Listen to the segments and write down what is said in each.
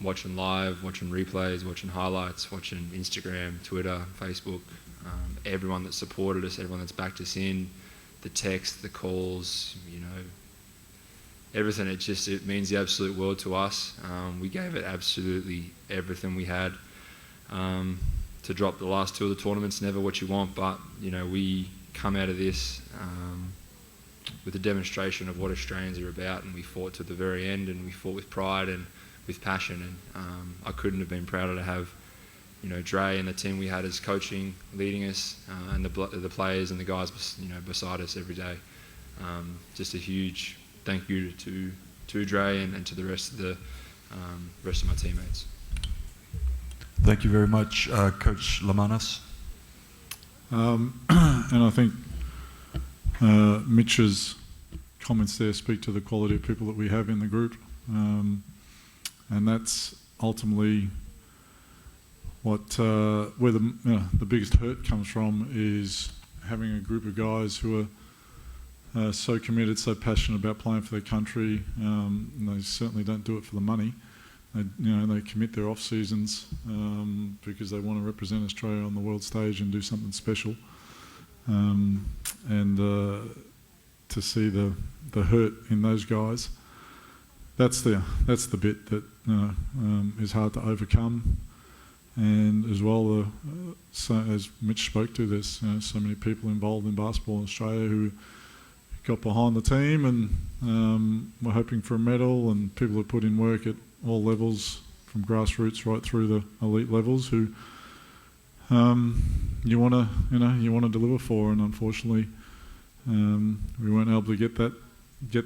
watching live, watching replays, watching highlights, watching Instagram, Twitter, Facebook, everyone that supported us, everyone that's backed us in, the texts, the calls, everything. It means the absolute world to us. We gave it absolutely everything we had. To drop the last two of the tournament's never what you want, but we come out of this with a demonstration of what Australians are about, and we fought to the very end, and we fought with pride and with passion, and I couldn't have been prouder to have Dre and the team we had as coaching, leading us, and the players and the guys beside us every day. Just a huge thank you to Dre and to the rest of my teammates. Thank you very much, Coach Lamanas. And I think Mitch's comments there speak to the quality of people that we have in the group, and that's ultimately what where the biggest hurt comes from, is having a group of guys who are so committed, so passionate about playing for their country. And they certainly don't do it for the money. They commit their off seasons because they want to represent Australia on the world stage and do something special. And to see the hurt in those guys, that's the bit that is hard to overcome. And as well, so as Mitch spoke to, there's so many people involved in basketball in Australia who got behind the team and were hoping for a medal, and people who put in work at all levels, from grassroots right through the elite levels, who you want to deliver for, and unfortunately we weren't able to get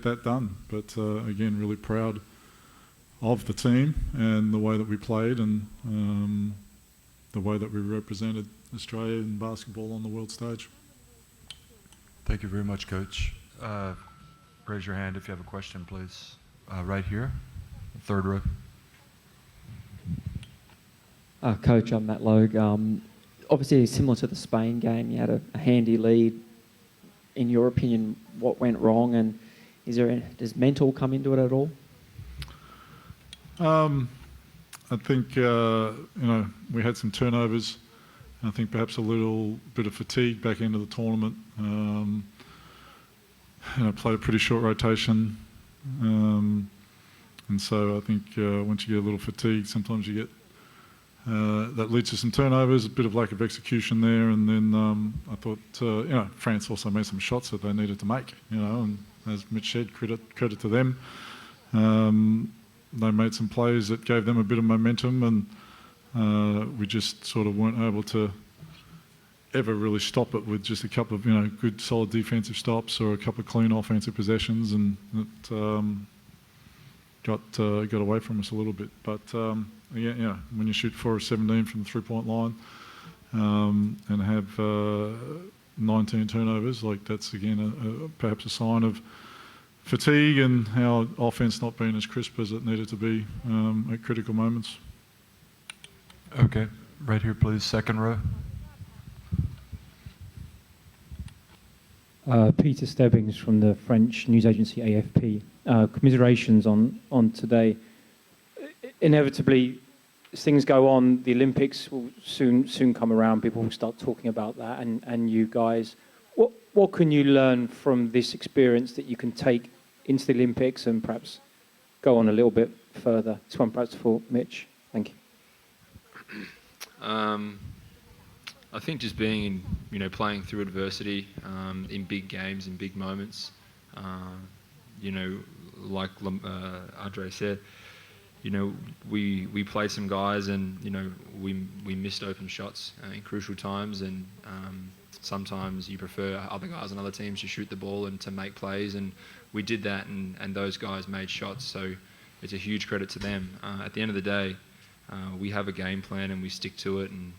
that done. But again, really proud of the team and the way that we played, and the way that we represented Australia in basketball on the world stage. Thank you very much, Coach. Raise your hand if you have a question, please. Right here, third row. Coach, I'm Matt Logue. Obviously, similar to the Spain game, you had a handy lead. In your opinion, what went wrong, and does mental come into it at all? I think we had some turnovers. I think perhaps a little bit of fatigue back into the tournament. Played a pretty short rotation, and so I think once you get a little fatigued, sometimes you get that leads to some turnovers, a bit of lack of execution there, and then I thought France also made some shots that they needed to make. And as Mitch said, credit to them. They made some plays that gave them a bit of momentum, and we just sort of weren't able to ever really stop it with just a couple of good solid defensive stops or a couple of clean offensive possessions, and it got away from us a little bit. But when you shoot 4 of 17 from the 3-point line and have 19 turnovers, that's again perhaps a sign of fatigue and our offense not being as crisp as it needed to be at critical moments. Okay, right here, please, second row. Peter Stebbings from the French news agency AFP. Commiserations on today. Inevitably, as things go on, the Olympics will soon come around. People will start talking about that, and you guys. What can you learn from this experience that you can take into the Olympics and perhaps go on a little bit further? This one perhaps for Mitch. Thank you. I think just being playing through adversity in big games, in big moments, like Andre said, we played some guys, and we missed open shots in crucial times, and sometimes you prefer other guys on other teams to shoot the ball and to make plays, and we did that, and those guys made shots, so it's a huge credit to them. At the end of the day, we have a game plan and we stick to it, and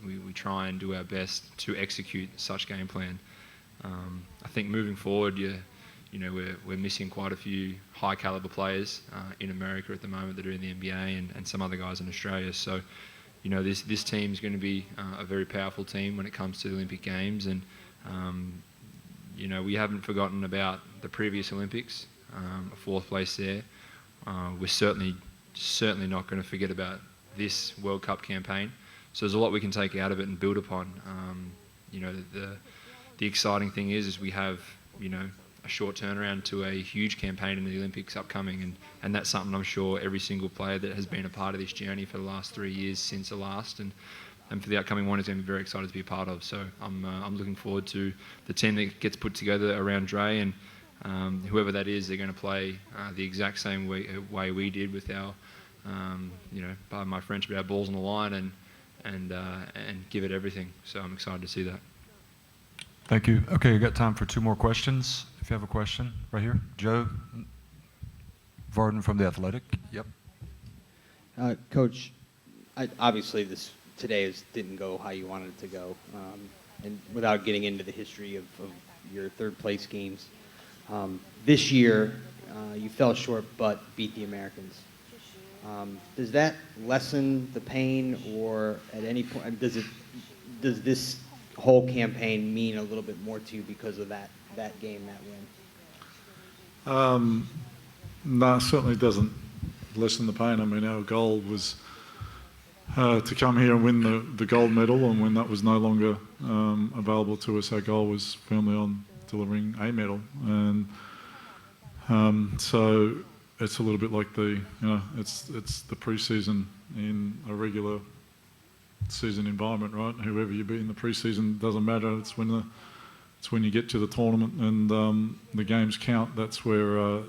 we try and do our best to execute such game plan. I think moving forward, we're missing quite a few high caliber players in America at the moment that are in the NBA and some other guys in Australia. So, this team is going to be a very powerful team when it comes to the Olympic Games, and we haven't forgotten about the previous Olympics, a fourth place there. We're certainly certainly not going to forget about this World Cup campaign. So there's a lot we can take out of it and build upon. You know, the exciting thing is we have, you know, a short turnaround to a huge campaign in the Olympics upcoming, and that's something I'm sure every single player that has been a part of this journey for the last 3 years since the last, and for the upcoming one is going to be very excited to be a part of. So I'm looking forward to the team that gets put together around Dre, and whoever that is, they're going to play the exact same way we did with our, you know, pardon my French, but our balls on the line, and give it everything. So I'm excited to see that. Thank you. Okay, you got time for 2 more questions. If you have a question, right here. Joe Varden from The Athletic. Yep. Coach, obviously today didn't go how you wanted it to go, and without getting into the history of your third place games, this year you fell short but beat the Americans. Does that lessen the pain, or at any point does this whole campaign mean a little bit more to you because of that game, that win? No, certainly doesn't lessen the pain. I mean, our goal was to come here and win the gold medal, and when that was no longer available to us, our goal was firmly on delivering a medal. And so it's a little bit like it's the pre-season in a regular season environment, right? Whoever you beat in the pre-season doesn't matter. It's when you get to the tournament and the games count. That's where I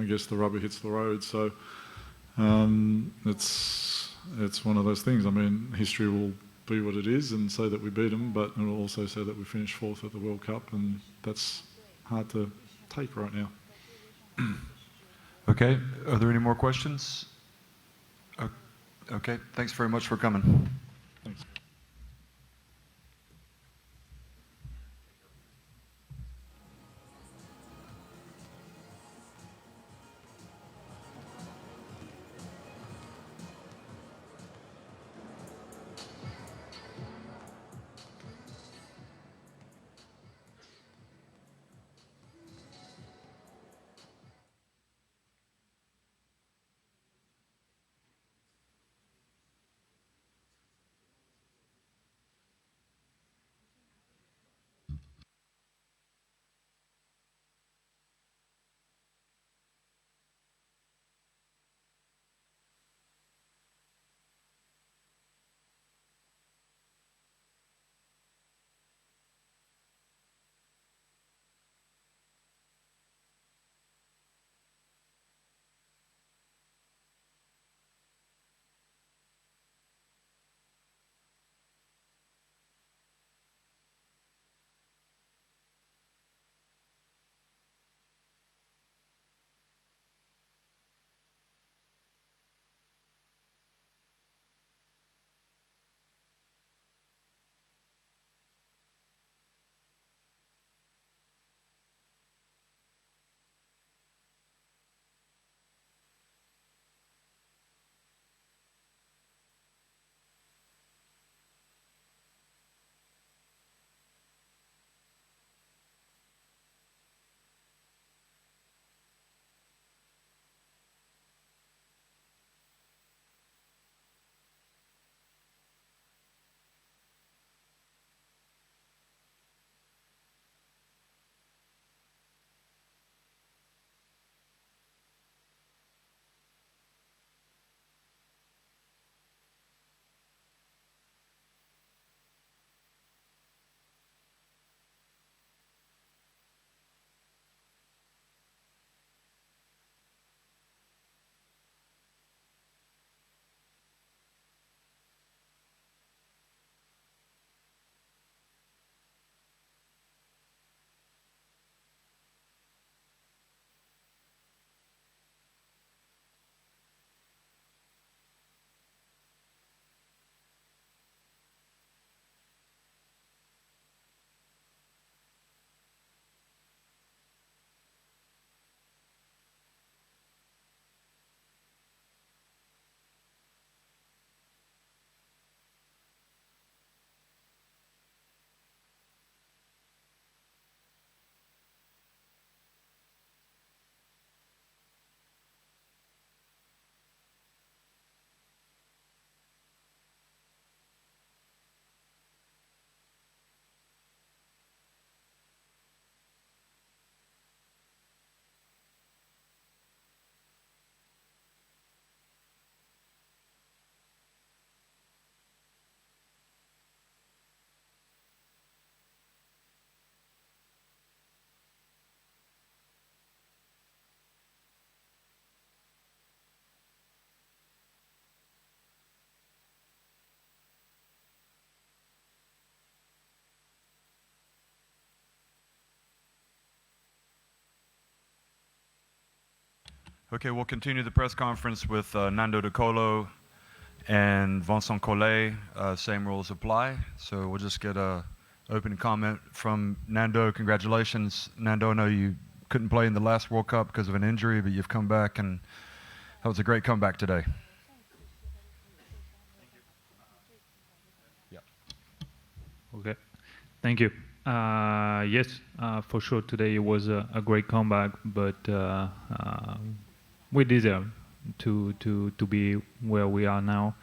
guess the rubber hits the road. So it's one of those things. I mean, history will be what it is and say that we beat them, but it will also say that we finished 4th at the World Cup, and that's hard to take right now. Okay, are there any more questions? Okay, thanks very much for coming. Thanks. Okay, we'll continue the press conference with Nando De Colo and Vincent Collet. Same rules apply. So we'll just get a opening comment from Nando. Congratulations, Nando. I know you couldn't play in the last World Cup because of an injury, but you've come back, and that was a great comeback today. Okay, thank you. Yes, for sure today was a great comeback, but we deserve to be where we are now.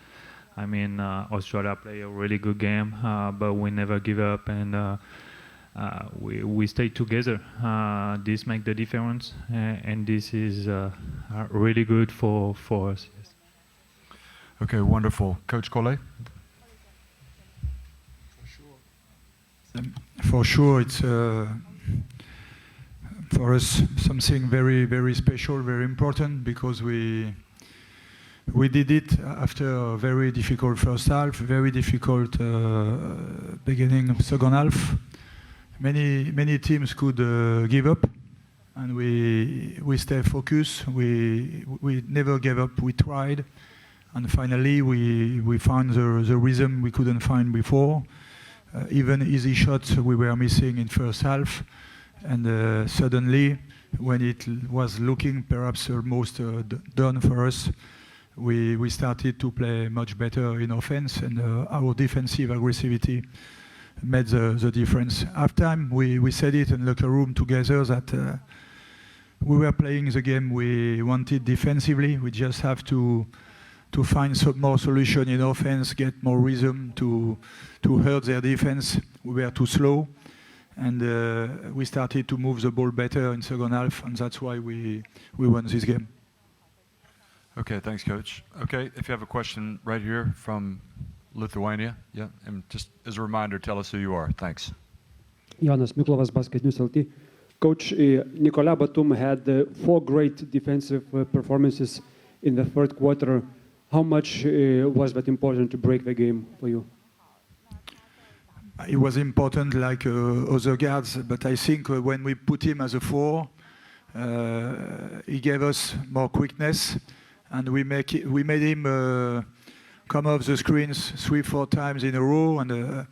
I mean, Australia played a really good game, but we never give up, and we stay together. This makes the difference, and this is really good for us. Yes. Okay, wonderful. Coach Collet? For sure, it's for us something very, very special, very important, because we did it after a very difficult first half, very difficult beginning of second half. Many teams could give up, and we stay focused. We never gave up. We tried, and finally we found the rhythm we couldn't find before. Even easy shots we were missing in first half, and suddenly, when it was looking perhaps almost done for us, we started to play much better in offense, and our defensive aggressivity made the difference. Halftime, we said it in the locker room together that we were playing the game we wanted defensively. We just have to find some more solution in offense, get more rhythm to hurt their defense. We were too slow, and we started to move the ball better in second half, and that's why we won this game. Okay, thanks, Coach. Okay, if you have a question right here from Lithuania, yeah, and just as a reminder, tell us who you are. Thanks. Jonas Miklovas, Basket News LT. Coach, Nicolas Batum had 4 great defensive performances in the third quarter. How much was that important to break the game for you? It was important like other guards, but I think when we put him as a 4, he gave us more quickness, and we made him come off the screens 3-4 times in a row, and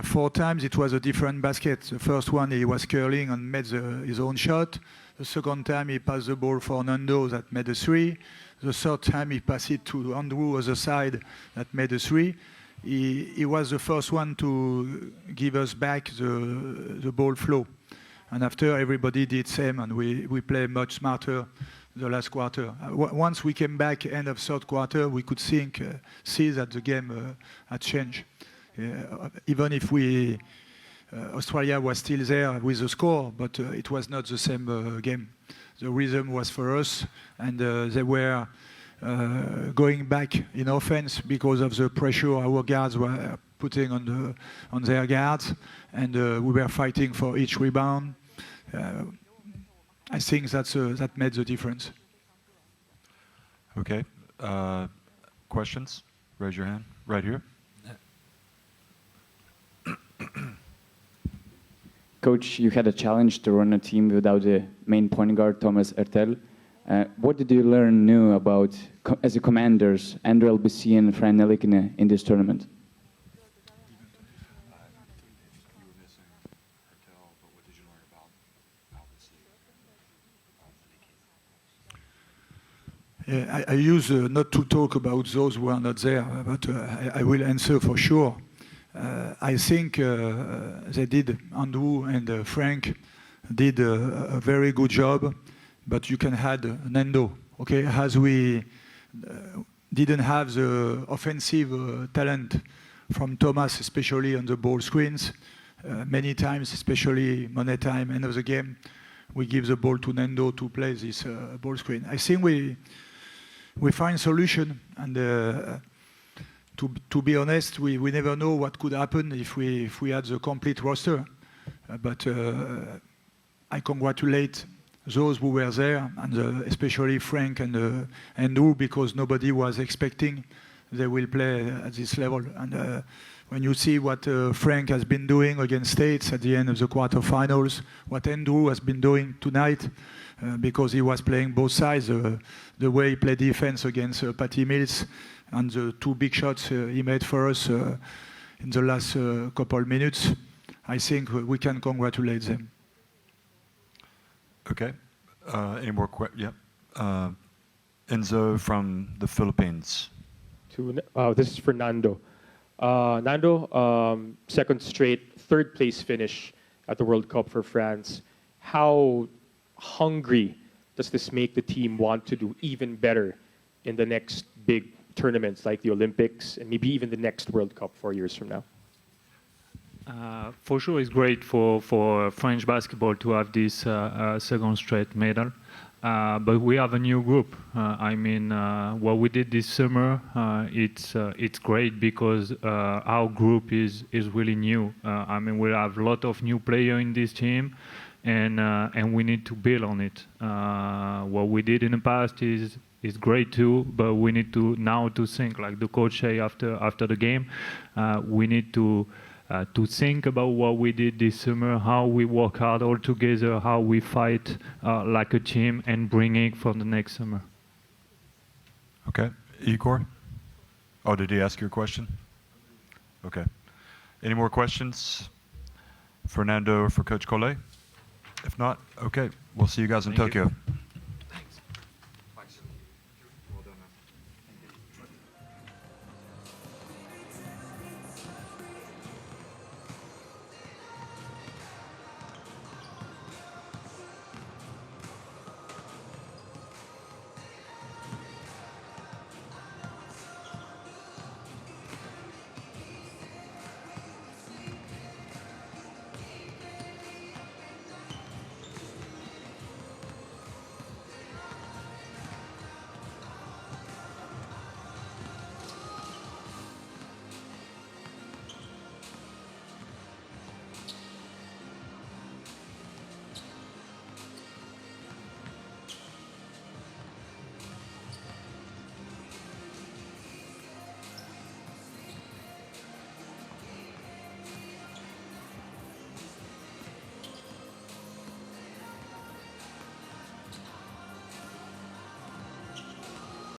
4 times it was a different basket. The first one he was curling and made his own shot. The second time he passed the ball for Nando that made a 3. The third time he passed it to Andrew other side that made a 3. He was the first one to give us back the ball flow. And after everybody did same, and we played much smarter the last quarter. Once we came back end of third quarter, we could see that the game had changed. Even if Australia was still there with the score, but it was not the same game. The rhythm was for us, and they were going back in offense because of the pressure our guards were putting on their guards, and we were fighting for each rebound. I think that made the difference. Okay, questions? Raise your hand right here. Coach, you had a challenge to run a team without the main point guard, Thomas Hertel. What did you learn new about, as a commanders, Andrew LBC and Fran Nelikine in this tournament? Yeah, I use not to talk about those who are not there, but I will answer for sure. I think they did, Andrew and Frank did a very good job, but you can add Nando, okay? As we didn't have the offensive talent from Thomas, especially on the ball screens, many times, especially money time, end of the game, we give the ball to Nando to play this ball screen. I think we find solution, and to be honest, we never know what could happen if we had the complete roster. But I congratulate those who were there, and especially Frank and Andrew, because nobody was expecting they will play at this level. And when you see what Frank has been doing against States at the end of the quarterfinals, what Andrew has been doing tonight, because he was playing both sides. The way he played defense against Patty Mills and the two big shots he made for us in the last couple minutes, I think we can congratulate them. Okay. Any more questions? Yeah. Enzo from the Philippines. This is for Nando. Nando, second straight third place finish at the World Cup for France. How hungry does this make the team want to do even better in the next big tournaments like the Olympics and maybe even the next World Cup 4 years from now? For sure, it's great for French basketball to have this second straight medal. But we have a new group. What we did this summer, it's great because our group is really new. We have a lot of new players in this team, and we need to build on it. What we did in the past is great too, but we need to now to think, like the coach say after the game, we need to think about what we did this summer, how we work hard all together, how we fight like a team and bring it for the next summer. Okay. Igor? Oh, did he ask your question? Okay. Any more questions? Fernando or for Coach Collet? If not, okay. We'll see you guys in Tokyo.